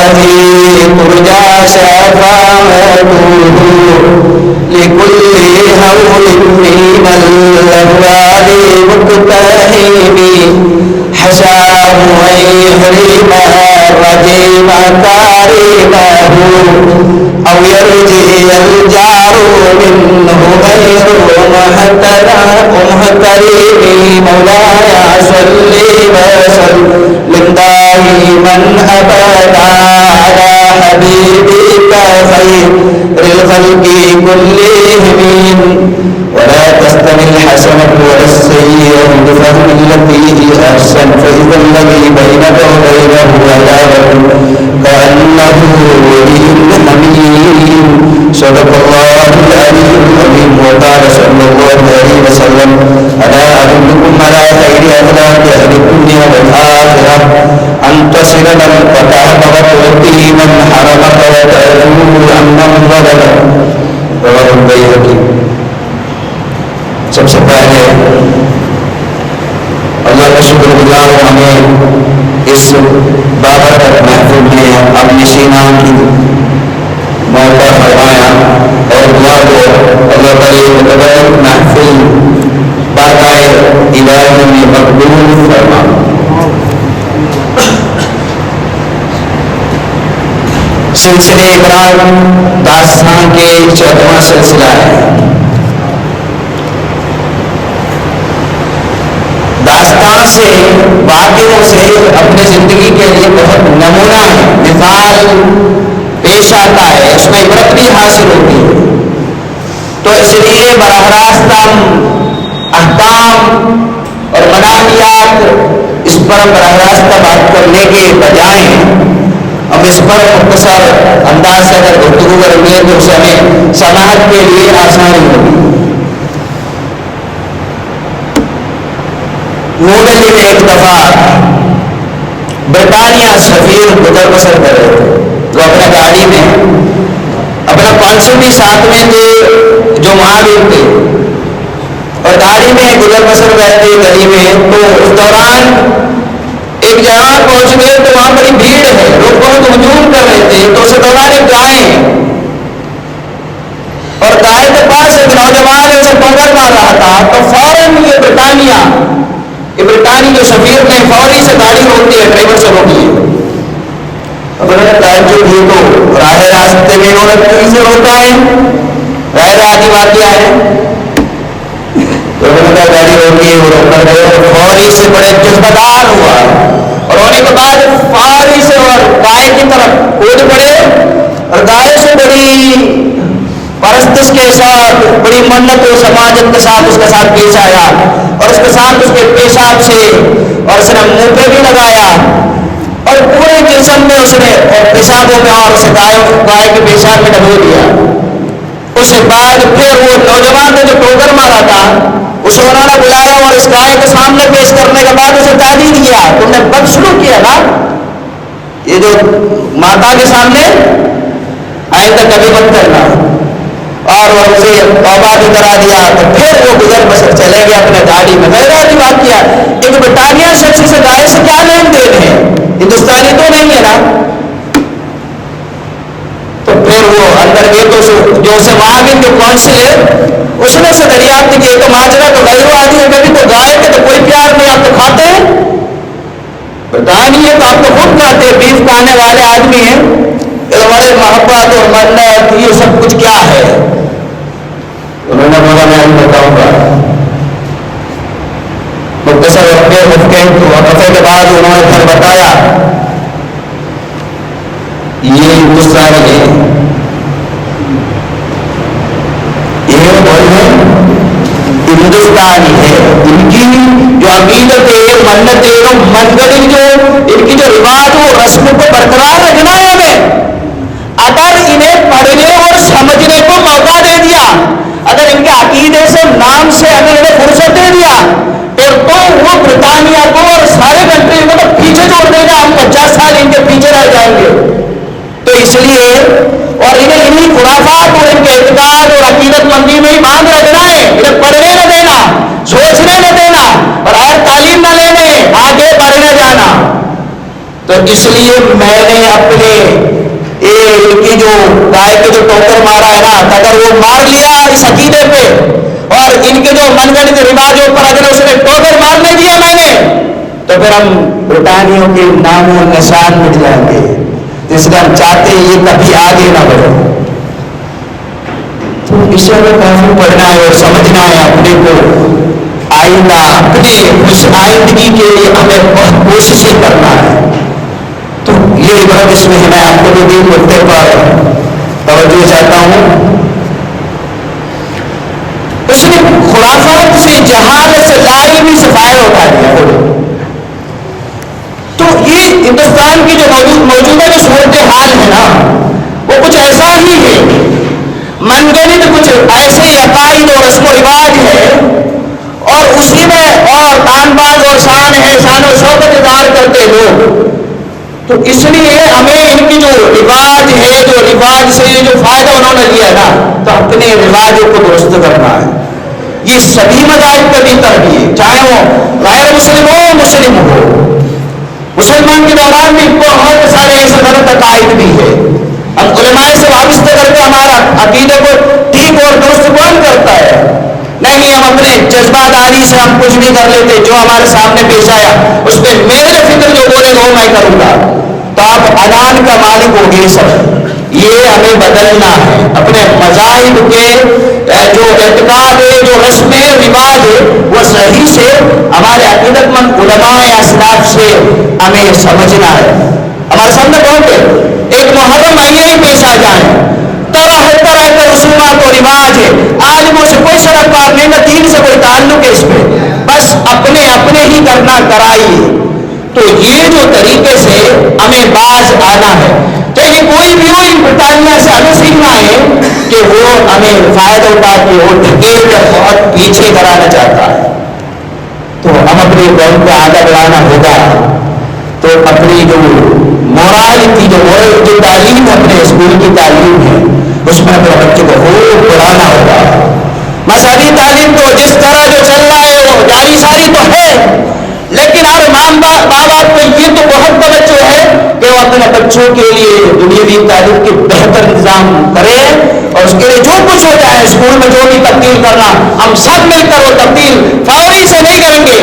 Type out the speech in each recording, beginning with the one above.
الذي ترجى شفاعته لكل هول من الأهوال مقتحم حشاه أن يحرم الرجيم كريمه أو يرجي الجار منه غير محترم مولاي صل وسلم دائما أبدا على حبيبك خير الخلق كلهم ولا تستوي الحسنة ولا السيئة بفهم التي هي أحسن فإذا الذي بينك وبينه عداوة كأنه ولي حميم صدق الله العلي العظيم وقال صلى الله عليه وسلم ألا أدلكم على خير أخلاق أهل الدنيا والآخرة أن تصل من قطعك وتؤتي من حرمك وتأجور عمن ظلمك رواه البيهقي. سب سے پہلے اللہ کا شکر گزار ہوں ہمیں اس بابرکت محفوظ میں اپنی سینان کی موقع فرمایا اور دعا کو اللہ تعالی متبادل محفوظ باقائے عبادت میں مقبول فرما. سلسلے اقرار داستان کے 14واں سلسلہ ہے. داستان سے واقعوں سے اپنی زندگی کے لیے بہت نمونہ ہے، مثال پیش آتا ہے، اس میں عبرت بھی حاصل ہوتی ہے. تو اس لیے براہ راست ہم احکام اور مناہیات اس پر براہ راست بات کرنے کے بجائے ہم اس پر مختصر انداز سے اگر گفتگو کریں گے تو اسے ہمیں سماعت کے لیے آسانی ہوگی. نیو دہلی میں ایک دفعہ برطانیہ سفیر گزر بسر کر رہے تھے. وہ اپنے گاڑی میں اپنا کانسل بھی ساتھ میں تھے جو مہاویر تھے اور گاڑی میں گزر بسر کر تھے گلی میں. تو اس دوران ایک جگہ پہنچ گئے تو وہاں بڑی بھیڑ ہے، لوگ بہت ہجوم کر رہے تھے. تو اس دوران ایک گائے ہے اور گائے کے پاس ایک نوجوان ہے اسے ٹوکر مار رہا تھا. تو فوراً یہ برطانیہ جو سفیر نے فوری سے گاڑی روکی ہے، ڈرائیور سے روکی ہے. اب انہوں نے تعجب یہ تو راہ راستے میں انہوں نے کہیں سے روکا ہے، راہ راہ واقعہ ہے. تو انہوں نے گاڑی روکی اور روکا گئے اور فوری سے بڑے جذبدار ہوا اور ہونے کے بعد فوری سے اور گائے کی طرف کود پڑے اور گائے سے بڑی پرستش کے ساتھ بڑی منت و سماجت کے ساتھ اس کے ساتھ پیش آیا اور اس کے ساتھ اس کے پیشاب سے اور اس نے منہ پہ بھی لگایا اور پورے جسم میں اس نے اور پیشابوں میں اور اسے گائے کے پیشاب میں ڈبو دیا. اس کے بعد پھر وہ نوجوان نے جو ٹوکر مارا تھا اسے انہوں نے بلایا اور اس گائے کے سامنے پیش کرنے کے بعد اسے تحدید کیا، تم نے بدسلوک کیا نا، یہ جو ماتا کے سامنے آئندہ کبھی مت کرنا. اور وہ اسے توبہ بھی کرا دیا. تو پھر وہ گزر بسر چلے گیا اپنے گاڑی میں. غیر عادی بات کیا ایک برطانیہ شخص سے گائے سے کیا لین دین ہے، ہندوستانی تو نہیں ہے نا. تو پھر وہ اندر گئے تو جو اسے وہاں کے جو کونسل ہے اس نے اسے دریافت کی تو ماجرا تو غیر عادی ہے، کبھی تو گائے کے تو کوئی پیار نہیں، آپ تو کھاتے ہیں برطانیہ تو آپ تو خود کھاتے ہیں، بیف کھانے والے آدمی ہیں. ہمارے محبت اور منت یہ سب کچھ کیا ہے؟ انہوں نے بولا میں بتاؤں گا. مختصر وقفے کے بعد انہوں نے پھر بتایا یہ ہندوستانی ہے، یہ ہندوستانی ہے. ان کی جو عقیدت ہے، منت ہے، منگل جو ان کی جو رواج وہ رسم کو برقرار رکھنا ہے ہمیں. اگر انہیں پڑھنے اور سمجھنے کو موقع دے دیا، اگر ان کے عقیدے سے نام سے اگر انہیں فرصت دے دیا تو وہ برطانیہ کو اور سارے کنٹری کو تو پیچھے چھوڑ دے گا. ہم 50 سال ان کے پیچھے رہ جائیں گے. تو اس لیے اور انہیں انہیں خرافات اور ان کے اعتقاد اور عقیدت مندی میں ہی باندھ رکھنا ہے. انہیں پڑھنے نہ دینا، سوچنے نہ دینا اور ہر تعلیم نہ لینے، آگے بڑھنے جانا. تو اس لیے میں نے اپنے ان کی جو گائے کے جو ٹوکر مارا ہے نا، اگر وہ مار لیا اس عقیدے پہ اور ان کے جو من گھڑت رواجوں پر اگر اس نے ٹوکر مارنے دیا میں نے، تو پھر ہم برطانیوں کے نام و نشان مٹ جائیں گے. اس لیے ہم چاہتے ہیں یہ کبھی آگے نہ بڑھے. تو اس میں کافی پڑھنا ہے اور سمجھنا ہے اپنے کو. آئندہ اپنے اس آئندگی کے لیے ہمیں بہت کوششیں کرنا ہے. تو یہ بات اس میں ہے. میں آپ کو بھی دین نقطے پر توجہ چاہتا ہوں. اس نے خرافات سے، جہالت سے، لا علمی سے فائدہ اٹھا لیا. تو یہ ہندوستان کی جو موجودہ جو صورتحال ہے نا، وہ کچھ ایسا ہی ہے. من گھڑت کچھ ایسے عقائد اور رسم و رواج ہے اور اسی میں اور تان بان اور شان ہے، شان و شوکت اظہار کرتے لوگ. تو اس لیے ہمیں ان کی جو رواج ہے، جو رواج سے جو فائدہ انہوں نے لیا ہے نا، تو اپنے رواجوں کو درست کرنا ہے. یہ سبھی مذاہب کا بھی تربیت، چاہے وہ غیر مسلم ہو مسلم ہو. مسلمان کے دوران بھی بہت سارے ایسے غلط عقائد بھی ہے. ہم علماء سے وابستہ کر کے ہمارا عقیدے کو ٹھیک اور درست کون کرتا ہے؟ نہیں، ہم اپنے جذبات آری سے ہم کچھ نہیں کر لیتے. جو ہمارے سامنے پیش آیا اس پہ میرے فکر جو بولے وہ میں کروں گا. تو آپ انان کا مالک ہو گئے سب. یہ ہمیں بدلنا ہے. اپنے مذاہب کے جو اعتقاد ہے، جو رسم رواج ہے، وہ صحیح سے ہمارے عقیدت مند علماء اسلاف سے ہمیں سمجھنا ہے. ہمارے سامنے بہت ہے، ایک محرم مہینے ہی پیش آ جائیں، طرح طرح کے رسومات و رواج ہے. عالموں سے کوئی سرکار نہیں، نہ دین سے کوئی تعلق ہے اس پہ، بس اپنے اپنے ہی کرنا کرائیے. تو یہ جو طریقے سے ہمیں باز آنا ہے. چاہیے کوئی بھی ہو، ان برطانیہ سے ہمیں سیکھنا ہے کہ وہ ہمیں فائدہ اٹھا کے وہ ڈھکیل کر بہت پیچھے کرانا چاہتا ہے. تو ہم اپنے قوم کو آگے بڑھانا ہوگا. تو اپنی جو مورال کی جو تعلیم اپنے اسکول کی تعلیم ہے، اس میں اپنے بچے کو خوب پڑھانا ہوگا. مذہبی تعلیم تو جس طرح جو چل رہا ہے وہ جاری ساری تو ہے، لیکن ہر ماں باپ کو یہ تو بہت توجہ ہے کہ وہ اپنے بچوں کے لیے دنیاوی تعلیم کے بہتر انتظام کرے. اور اس کے لیے جو کچھ ہو جائے، اسکول میں جو بھی تبدیل کرنا، ہم سب مل کر وہ تبدیل فوری سے نہیں کریں گے.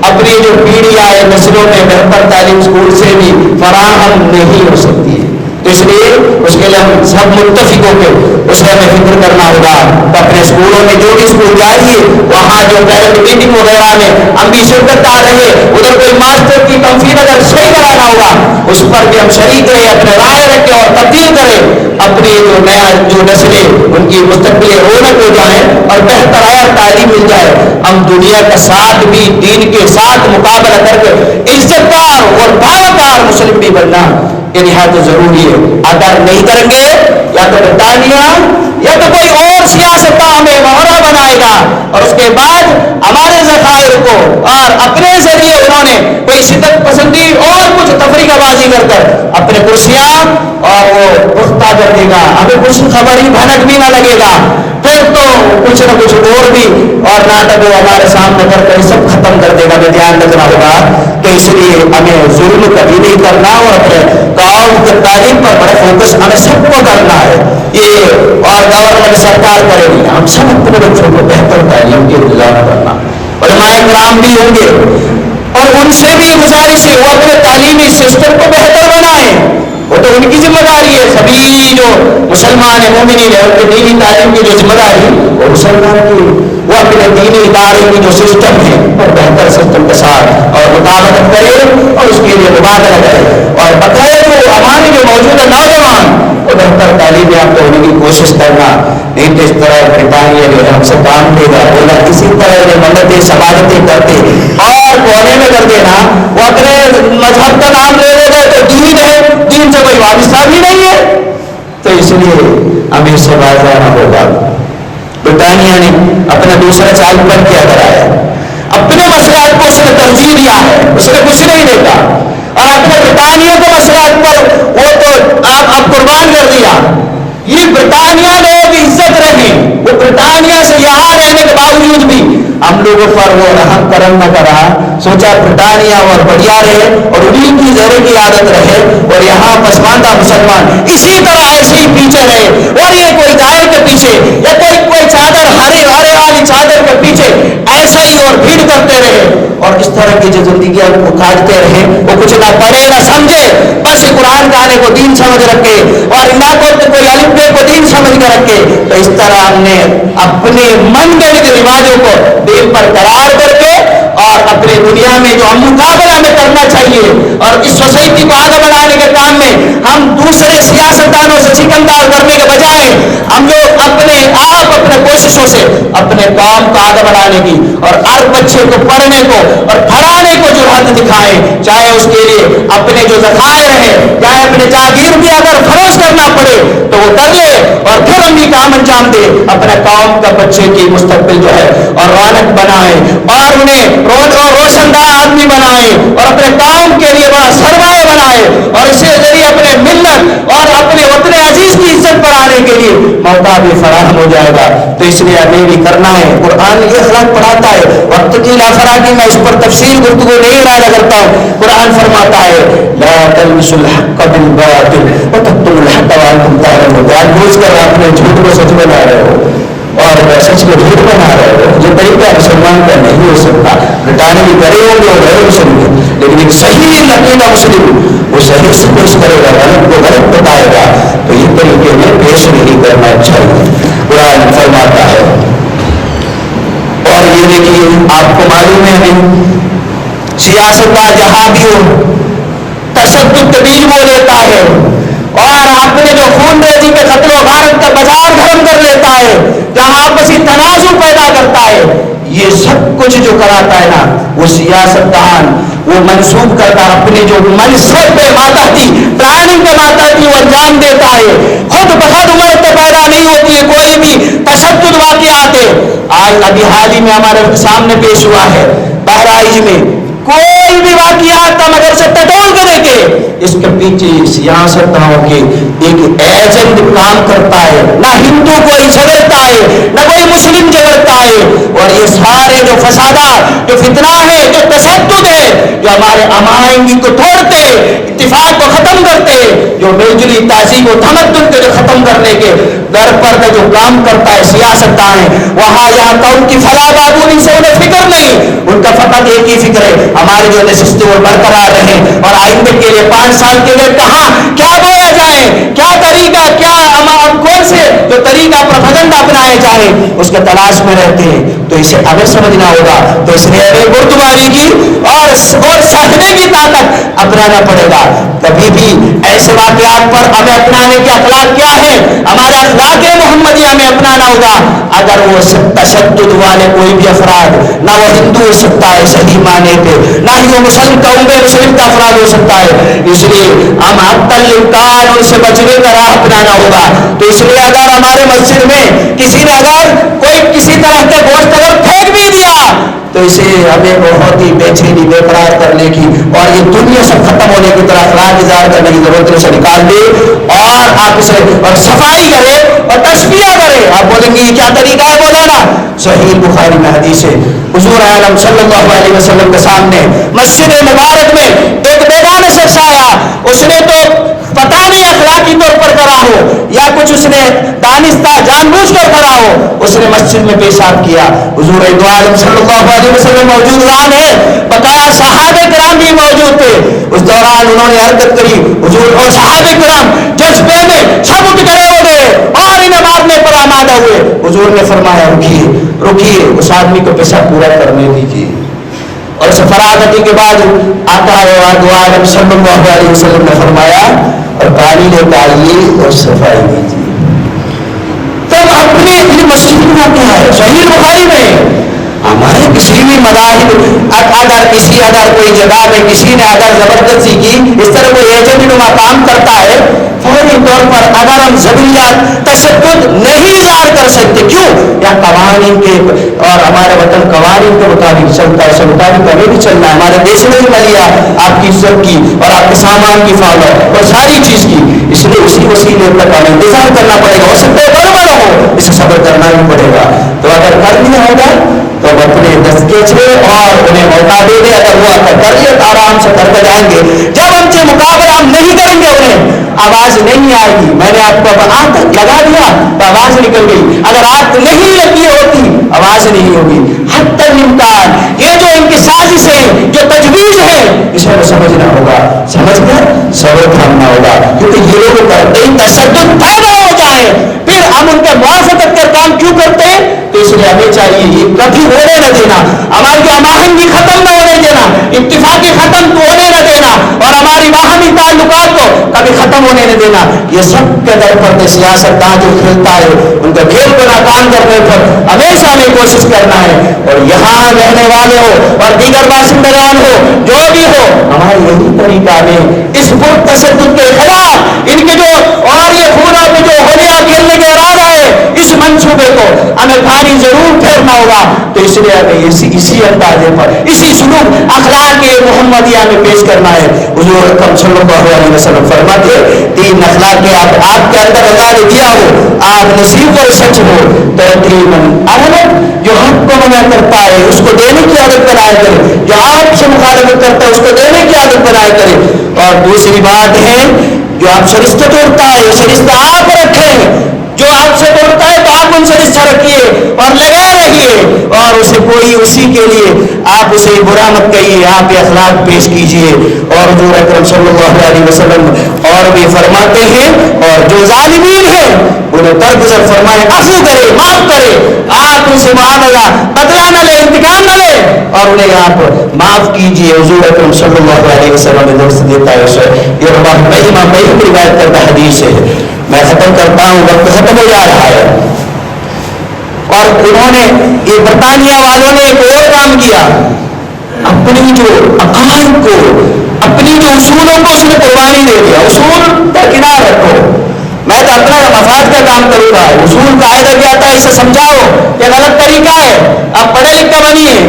اپنی جو پیڑھی آئے نسلوں میں بہتر تعلیم اسکول سے بھی فراہم نہیں ہو سکتی ہے. تو اس لیے اس کے لیے ہم سب متفق ہو کے اس میں ہمیں فکر کرنا ہوگا. تو اپنے اسکولوں میں جو بھی اسکول جاری ہے وہاں جو پیرنٹ میٹنگ وغیرہ میں ہم بھی شرکت کر رہے، ادھر کوئی ماسٹر کی تنفیر اگر صحیح کرانا ہوگا اس پر بھی ہم شریک رہے، اپنے رائے رکھیں اور تبدیل کریں. اپنی جو نیا جو نسلیں ان کی مستقبل رونق ہو جائیں اور بہتر تعلیم مل جائے. ہم دنیا کا ساتھ بھی دین کے ساتھ مقابلہ کر کے عزت دار اور باوقار مسلم بھی بننا یہ نہایت ضروری ہے. اگر نہیں کریں گے یا تو برطانیہ یا تو کوئی اور سیاست ہمیں مہرا بنائے گا اور اس کے بعد ہمارے ذخائر کو اور اپنے ذریعے انہوں نے کوئی شدت پسندی اور کچھ تفریقہ بازی کر کر اپنے کرسیاں اور وہ پختہ کر دے گا. ہمیں کچھ خبر ہی بھنک بھی نہ لگے گا. پھر تو کچھ نہ کچھ اور بھی اور ناٹک وہ ہمارے سامنے کر کر سب ختم کر دے گا. ہمیں دھیان رکھنا ہوگا. تو اس لیے ہمیں ظلم کبھی نہیں کرنا اور اپنے قوم کی تعلیم پر بڑا فوکس ہمیں سب کو کرنا ہے. یہ اور گورنمنٹ سرکار کرے گی، ہم سب اپنے بچوں کو بہتر تعلیم کے انتظام کرنا. علماء کرام بھی ہوں گے اور ان سے بھی گزارش ہے وہ اپنے تعلیمی سسٹم کو بہتر بنائیں. وہ تو ان کی ذمہ داری ہے. سبھی جو مسلمان ہیں، مومنین ہیں، ان کی دینی تعلیم کی جو ذمہ داری وہ مسلمان کی، وہ اپنے دینی ادارے کی جو سسٹم ہے وہ بہتر سسٹم کے ساتھ اور مطابقت کرے اور اس کے لیے مبادلہ کرے. اور بقایا جو ہمارے جو موجودہ نوجوان وہ بہتر تعلیم یافتہ ہونے کی کوشش کرنا. نہیں تو اس طرح برطانیہ جو ہے ہم سے کام دے گا، بولا اسی طرح جو مددیں سماجتیں کرتے اور کونے میں کر دینا. وہ اپنے مذہب کا نام لے لے گئے تو دین ہے، دین سے کوئی وابستہ بھی نہیں ہے. تو اس لیے ہمیں اس سے باز آنا ہوگا. برطانیہ نے اپنا دوسرا چال پر کیا کرایا، اپنے مسائل کو اس نے ترجیح دیا ہے، اس نے کچھ نہیں دیتا. اور اپنے برطانیہ کے مسائل پر وہ تو آپ قربان کر دیا. یہ برطانیہ لوگ عزت رہے، وہ برطانیہ سے یہاں رہنے کے باوجود بھی ہم لوگوں پر وہ رحم کرم نہ کرا، سوچا برطانیہ اور بڑھیا رہے اور انہیں کی زہرے کی عادت رہے اور یہاں پسماندہ مسلمان اسی طرح ایسے ہی پیچھے رہے، اور یہ کوئی گائے کے پیچھے یا کوئی چادر ہرے والی چادر کے پیچھے ایسا ہی اور بھیڑ کرتے رہے اور اس طرح کی جو زندگیاں کو کاٹتے رہے، وہ کچھ نہ پڑھے نہ سمجھے، بس قرآن کہنے کو دین سمجھ رکھے اور اللہ کو کوئی الف بے کو دین سمجھ کر رکھے۔ تو اس طرح ہم نے اپنے من گڑت رواجوں کو دین پر قرار کر کے اور اپنے دنیا میں جو ہم مقابلہ میں کرنا چاہیے اور اس سوسائٹی کو آگے بڑھانے کے کام میں ہم دوسرے سیاستدانوں سے سکندار کرنے کے بجائے ہم لوگ اپنے آپ اپنے کوششوں سے اپنے قوم کو آگے بڑھانے کی اور ہر بچے کو پڑھنے کو اور پڑھانے کو جرأت دکھائیں، چاہے اس کے لیے اپنے جو ذخائر ہیں چاہے اپنے جاگیر بھی اگر فروخت کرنا پڑے تو وہ کر لے اور پھر ہم یہ کام انجام دے، اپنے قوم کا بچے کی مستقبل جو ہے اور رونق بنائیں اور انہیں روشندار آدمی بنائیں اور اپنے قوم کے لیے بڑا سرمایہ بنائیں اور اس کے ذریعے اپنے ملت اور اپنے وطن عزیز کی عزت بڑھانے کے لیے موقع بھی فراہم ہو جائے گا۔ تو اس لیے ہمیں بھی کرنا ہے، قرآن یہ اخلاق پڑھاتا ہے، وقت کی لافراغی میں اس پر تفصیل گفتگو نہیں ارادہ کرتا ہوں۔ قرآن فرماتا ہے لا تلبسوا الحق بالباطل وتكتموا الحق وانتم تعلمون، جان بوجھ کر اپنے جھوٹ کو سچ بنا رہے ہو اور سچ کو جھوٹ بنا رہے ہو، یہ طریقہ مسلمان کا نہیں ہو سکتا۔ برطانوی کرے ہوں گے اور غیر مسلم، لیکن ایک صحیح عقیدہ مسلم وہ صحیح سے پیش کرے گا، غلط کو غلط بتائے گا، تو یہ طریقے میں پیش نہیں کرنا چاہیے۔ قرآن فرماتا ہے اور یہ دیکھیے آپ کو معلوم ہے سیاست کا جہاں بھی ہو تشدد کے بیج بو لیتا ہے اور اپنے جو خون ریزی کے قتل و غارت کا بازار گرم کر لیتا ہے، جہاں آپسی تنازع پیدا کرتا ہے، یہ سب کچھ جو کراتا ہے نا وہ سیاستدان وہ منسوب کرتا اپنے جو منصب پہ ماتحتی پلاننگ پہ ماتحتی وہ انجام دیتا ہے، خود بخود عمر پہ پیدا نہیں ہوتی ہے کوئی بھی تشدد واقعات ہے۔ آج ابھی حال ہی میں ہمارے سامنے پیش ہوا ہے بہرائچ میں کوئی بھی واقعات ہم اگر سے ٹٹول کریں گے اس کے پیچھے سیاستدانوں کے ایک ایجنٹ کام کرتا ہے، نہ ہندو کوئی جھگڑتا ہے نہ کوئی مسلم جھگڑتا ہے، اور یہ سارے جو فسادات جو فتنہ ہے جو تشدد ہے جو ہمارے امائن کو توڑتے اتفاق کو ختم کرتے جو مل جلی تہذیب و تمدن کو جو ختم کرنے کے در پر جو کام کرتا ہے سیاستدان ہے، وہاں یہاں کا ان کی فلاح بہبودی سے انہیں فکر نہیں، ان کا فقط ایک ہی فکر ہے ہمارے جو نشستیں وہ برقرار رہیں اور آئندے کے لیے 5 سال کے لیے کہاں کیا بویا جائے، کیا طریقہ کیا کون سے جو طریقہ پروپیگنڈا اپنائے جائیں اس کے تلاش میں رہتے ہیں۔ تو اسے اگر سمجھنا ہوگا تو اس لیے ہمیں بردباری کی اور سہنے کی طاقت اپنانا پڑے گا۔ کبھی بھی ایسے واقعات پر ہمیں اپنانے کے اخلاق کیا ہے، ہمارا اخلاق محمدیہ میں اپنانا ہوگا۔ اگر وہ تشدد والے کوئی بھی افراد، نہ وہ ہندو ہو سکتا ہے صحیح معنی پہ، نہ ہی وہ مسلم مسلم کا افراد ہو سکتا ہے، اس لیے ہم حتی الامکان ان سے بچنے کا راہ اپنانا ہوگا۔ تو اس لیے اگر ہمارے مسجد میں کسی نے اگر کوئی کسی طرح کے گوشت اگر پھینک بھی دیا تو اسے ہمیں بہت ہی بے چینی بے قرار کرنے کی اور یہ دنیا سے ختم ہونے کی طرح اخراج اظہار کرنے کی ضرورت ہے، اسے نکال دے اور آپ اسے اور صفائی کرے اور تشفیہ کرے۔ آپ بولیں گے یہ کیا طریقہ ہے بولانا؟ صحیح بخاری میں حدیث ہے، حضور عالم صلی اللہ علیہ وسلم کے سامنے مسجد مبارک میں ایک بیگانہ شخص آیا، اس نے تو پتہ نہیں اخلاقی طور پر کرا ہو یا کچھ اس نے دانستہ جان بوجھ کر کرا ہو، اس نے مسجد میں پیشاب کیا، حضور عالم صلی اللہ علیہ وسلم موجود رہے، بقایا صحابہ کرام بھی موجود تھے، اس دوران انہوں نے حرکت کری، حضور اور صحابہ کرام جذبے میں سب اٹھ کھڑے ہو گئے اور انہیں مارنے پر آمادہ ہوئے۔ حضور نے فرمایا رکیے اس آدمی کو پیشاب پورا کرنے دیجیے، اور اس فراغتی کے بعد آقا عالم صلی اللہ علیہ وسلم نے فرمایا اور پانی لے کے آئیے اور صفائی کیجیے۔ تب اپنے مسجد میں کیا ہے صحیح بخاری میں ہمارے کسی بھی مذاہب اگر کوئی جگہ میں کسی نے اگر زبردستی کی اس طرح کوئی ایجنٹ نما کام کرتا ہے فوری طور پر اگر ہم ضروریات تشدد نہیں اظہار کر سکتے، کیوں؟ یا قوانین کے اور ہمارے وطن قوانین کے مطابق چلتا ہے، اس مطابق ہمیں بھی چلنا ہے۔ ہمارے دیش میں بھی ملیا آپ کی عزت کی اور آپ کے سامان کی حفاظت اور ساری چیز کی، اس لیے اسی وسیلے تک ہمیں انتظار کرنا پڑے گا۔ ہو سکتا ہے گڑبڑ ہو ہو اس کو صبر کرنا بھی پڑے گا. تو اگر کر لیا ہوگا تو اب اپنے دستکے چھے اور انہیں موقع دے دے. اگر وہ اگر کر لیا تو آرام سے کر کے جائیں گے. جب ہم سے مقابلہ ہم نہیں کریں گے انہیں آواز نہیں آئے گی. میں نے آپ کو آنکھ لگا دیا تو آواز نکل گئی. اگر آنکھ نہیں لگی ہوتی آواز نہیں ہوگی. حتی الامکان یہ جو ان کی سازش ہے جو تجویز ہے اسے ہمیں سمجھنا ہوگا. سمجھ کر صبر تھامنا ہوگا. کیونکہ یہ لوگ کرتے ہی تشدد پیدا ہو جائے پھر ہم ان کے موافقت کر کام کیوں کرتے ہیں. تو اس لیے ہمیں چاہیے یہ کبھی ہونے نہ دینا. ہماری ہماہنگی ختم نہ ہونے دینا. اتفاقی ختم ہونے نہ دینا. اور ہماری باہمی تعلقات کو کبھی ختم ہونے نہ دینا. یہ سب کے در پر سیاست داں جو کھیلتا ہے ان کا کھیل کو ناکام کرنے پر ہمیشہ ہمیں کوشش کرنا ہے. اور یہاں رہنے والے ہو اور دیگر باشندگان ہو جو بھی ہو ہمارا یہی طریقہ ہے اس پر تشدد کے خلاف ان کے جو اور یہ خونہ پہ جو ہولیا کھیلنے کا ارادہ ہے اس منصوبے کو ہمیں پانی ضرور پھیرنا ہوگا. تو اس لیے ہمیں اسی اندازے پر اسی سلوک اخلاق محمدیہ میں پیش کرنا ہے. حضور اکرم صلی اللہ علیہ وسلم فرماتے 3 اخلاق کے آپ کے اندر اللہ نے دیا ہو آپ نصیب اور سچ ہو. تقریباً جو حق کو منع کرتا ہے اس کو دینے کی عادت بنایا کرے. جو آپ سے مخالفت کرتا ہے اس کو دینے کی عادت بنایا کرے. اور دوسری بات ہے جو آپ سے رشتہ توڑتا ہے اسے رشتہ آپ رکھیں. جو آپ سے توڑتا ہے تو آپ ان سے رشتہ رکھیے اور لگائے رکھیے. اور اسے کوئی اسی کے لیے آپ اسے برا مت کہیے. آپ یہ اخلاق پیش کیجیے. اور حضور اکرم صلی اللہ علیہ وسلم اور بھی فرماتے ہیں اور جو ظالمین ہیں انہیں درگزر فرمائے عفو کرے معاف کرے. آپ ان سے معاملہ بدلہ نہ لے انتقام نہ لے اور انہیں آپ معاف کیجیے. حضور اکرم صلی اللہ علیہ وسلم نے درس دیتا ہے اسے یہ امام بہی روایت کرتا حدیث ہے. میں ختم کرتا ہوں وقت ختم ہو جا رہا ہے. اور انہوں نے یہ برطانیہ والوں نے ایک اور کام کیا. اپنی جو عقائد کو اپنی جو اصولوں کو اس نے قربانی دے دیا. اصول درکنار رکھو میں تو اپنا مفاد کا کام کروں گا. اصول قاعدہ کیا آتا ہے اسے سمجھاؤ یہ غلط طریقہ ہے آپ پڑھے لکھا بنیے.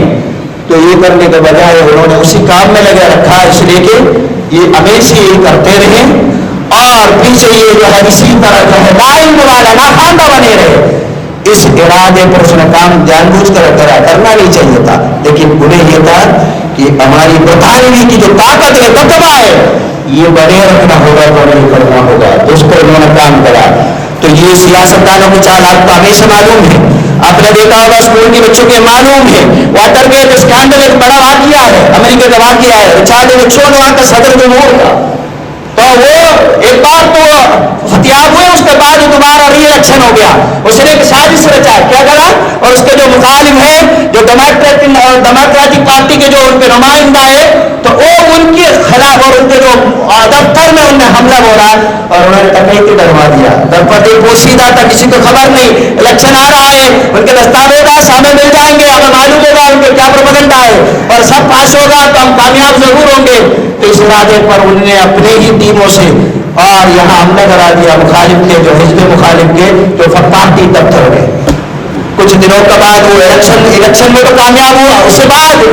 تو یہ کرنے کے بجائے انہوں نے اسی کام میں لگا رکھا اس لیے کہ یہ ہمیشہ یہ کرتے رہے اور پیچھے یہ جو ہے اسی طرح جو ہے دائم والا ناخواندہ بنے رہے. اس ارادے پر اس نے کام جان بوجھ کر کرنا نہیں چاہیے تھا. لیکن انہیں یہ تھا کہ ہماری برطانوی کی جو طاقت ہے دبدبہ ہے یہ بنے رکھنا ہوگا تو نہیں کرنا ہوگا. تو اس پر انہوں نے کام کرا. تو یہ سیاستدانوں کی چال آپ کو ہمیشہ معلوم ہے. آپ نے دیکھا ہوگا اسکول کے بچوں کے معلوم ہے واٹر گیٹ اسکینڈل ایک بڑا واقعہ ہے امریکہ کا واقعہ ہے. رچارڈ نکسن وہاں کا صدر جمہور تھا. تو وہ ایک بار تو فتیاب ہوئے اس کے بعد دوبارہ ری الیکشن ہو گیا. اس نے ایک سازش رچا کیا کرا اور اس کے جو مخالف ہیں جو ڈیموکریٹک پارٹی کے جو ان کے نمائندہ ہے تو وہ ان کے خلاف اور ان کے جو دفتر میں انہیں حملہ ہو رہا اور انہوں نے ڈکیتی ڈروا دیا. دفتر پوشیدہ تھا کسی کو خبر نہیں الیکشن آ رہا ہے ان کے دستاویزات ہمیں مل جائیں گے ہمیں معلوم ہوگا ان کے کیا پروپیگنڈا ہے اور سب پاس ہوگا تو ہم کامیاب ضرور ہوں گے. تو اس ارادے پر انہوں نے اپنے ہی ٹیموں سے اور یہاں حملہ کرا دیا مخالف کے جو حزب مخالف کے جو پارٹی دفتر میں. کچھ دنوں کے بعد وہ الیکشن میں تو کامیاب ہوا. اس کے بعد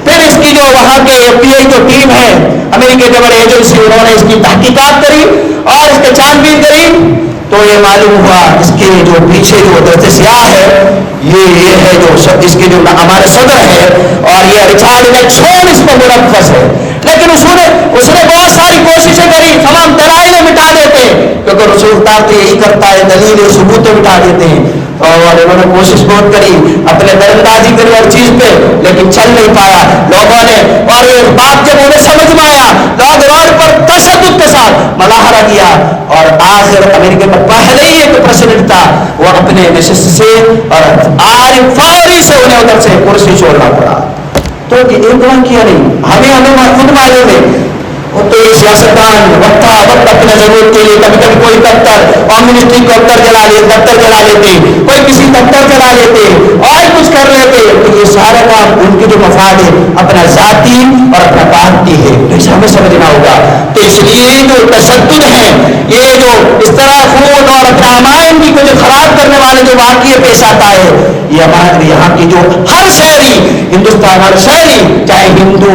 پھر اس کی جو وہاں کے FBI جو ٹیم ہے امریکہ کے بڑے ایجنسی انہوں نے اس کی تحقیقات کری اور اس کے چھان بین کری. تو یہ معلوم ہوا اس کے جو پیچھے جو دست سیاہ ہے یہ ہے جو اس کے جو ہمارے صدر ہے اور یہ رچارڈ نکسن اس پر منفذ ہے. لیکن اس نے بہت ساری کوششیں کری تمام دلائل مٹا دیتے کیونکہ رسول اللہ تو یہی کرتا ہے دلیل ثبوت مٹا دیتے ہیں. اور انہوں نے کوشش بہت کری اپنے درندازی کری ہر چیز پہ لیکن چل نہیں پایا لوگوں نے. اور یہ بات جب انہیں سمجھ میں آیا لوگ روڈ پر تشدد کے ساتھ مظاہرہ کیا اور آخر امریکہ کا پہلے ہی ایک پریزیڈنٹ تھا وہ اپنے نشست سے اور فوری سے انہیں ادھر سے کرسی چھوڑنا پڑا. تو ایک واقعہ نہیں ہمیں خود معلوم ہے. تو یہ سیاستدان وقت اپنے ضرورت کے لیے کبھی کبھی کوئی دفتر کمیونسٹ دفتر جلا لیتے کوئی کسی دفتر جلا لیتے اور کچھ کر لیتے. تو یہ سارا کام ان کے جو مفاد ہے اپنا ذاتی اور اپنا پارٹی ہے. تو اسے ہمیں سمجھنا ہوگا. تو اس لیے جو تشدد ہے یہ جو اس طرح خون اور اپنا امائن کو جو خراب کرنے والے جو واقعے پیش آتا ہے یہ ہمارے یہاں کی جو ہر شہری ہندوستان ہر شہری چاہے ہندو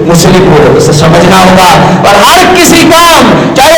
مسلم ہو اسے سمجھنا ہوگا. اور ہر کسی کام چاہے